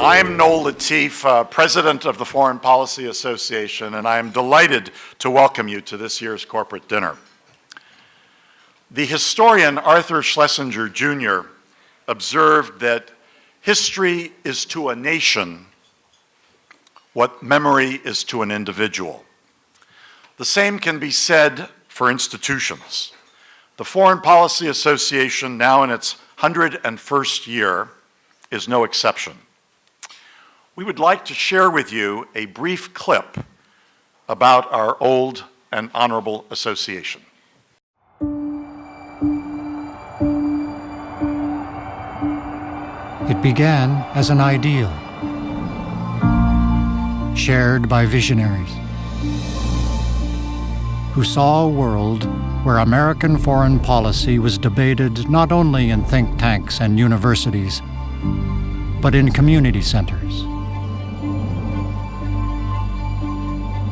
I'm Noel Lateef, President of the Foreign Policy Association, and I am delighted to welcome you to this year's corporate dinner. The historian Arthur Schlesinger Jr. observed that history is to a nation what memory is to an individual. The same can be said for institutions. The Foreign Policy Association, now in its 101st year, is no exception. We would like to share with you a brief clip about our old and honorable association. It began as an ideal, shared by visionaries who saw a world where American foreign policy was debated not only in think tanks and universities, but in community centers,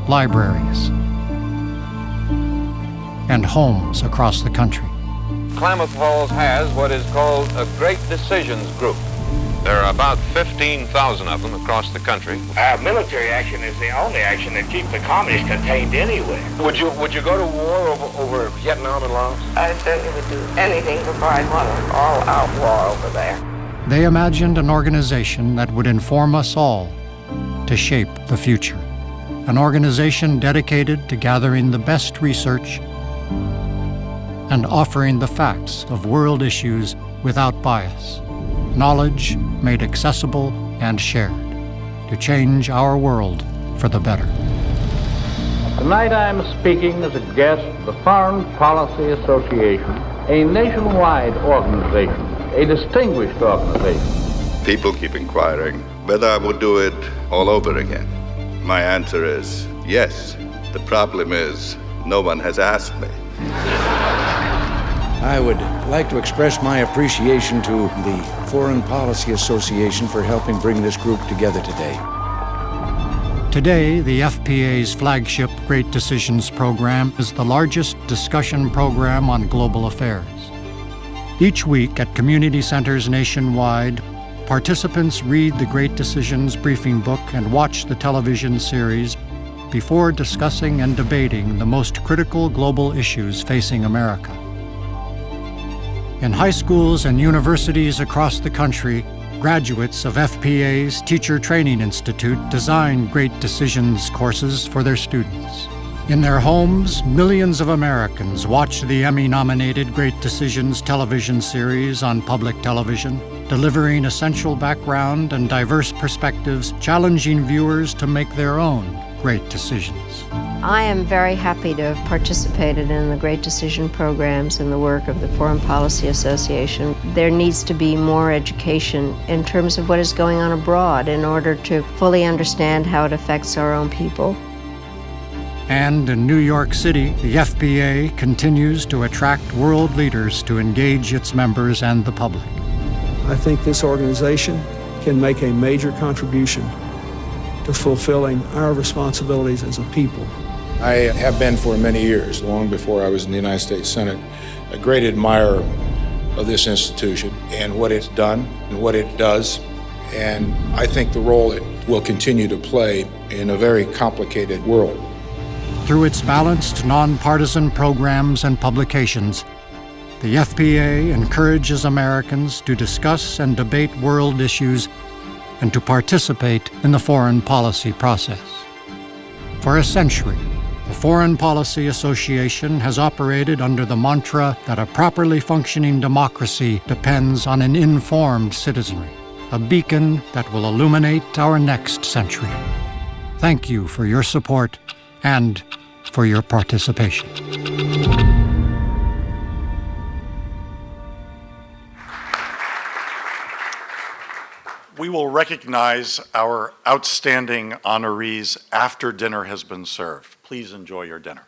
libraries, and homes across the country. Klamath Falls has what is called a Great Decisions Group. There are about 15,000 of them across the country. Military action is the only action that keeps the communists contained anywhere. Would you go to war over Vietnam and Laos? I certainly would do anything to fight one all-out war over there. They imagined an organization that would inform us all to shape the future. An organization dedicated to gathering the best research and offering the facts of world issues without bias. Knowledge made accessible and shared to change our world for the better. Tonight I am speaking as a guest of the Foreign Policy Association, a nationwide organization, a distinguished organization. People keep inquiring whether I would do it all over again. My answer is yes. The problem is no one has asked me. I would like to express my appreciation to the Foreign Policy Association for helping bring this group together today. Today, the FPA's flagship Great Decisions program is the largest discussion program on global affairs. Each week at community centers nationwide, participants read the Great Decisions briefing book and watch the television series before discussing and debating the most critical global issues facing America. In high schools and universities across the country, graduates of FPA's Teacher Training Institute design Great Decisions courses for their students. In their homes, millions of Americans watch the Emmy-nominated Great Decisions television series on public television, delivering essential background and diverse perspectives, challenging viewers to make their own great decisions. I am very happy to have participated in the Great Decision programs and the work of the Foreign Policy Association. There needs to be more education in terms of what is going on abroad in order to fully understand how it affects our own people. And in New York City, the FPA continues to attract world leaders to engage its members and the public. I think this organization can make a major contribution to fulfilling our responsibilities as a people. I have been for many years, long before I was in the United States Senate, a great admirer of this institution and what it's done and what it does. And I think the role it will continue to play in a very complicated world. Through its balanced, nonpartisan programs and publications, the FPA encourages Americans to discuss and debate world issues and to participate in the foreign policy process. For a century, the Foreign Policy Association has operated under the mantra that a properly functioning democracy depends on an informed citizenry, a beacon that will illuminate our next century. Thank you for your support and for your participation. We will recognize our outstanding honorees after dinner has been served. Please enjoy your dinner.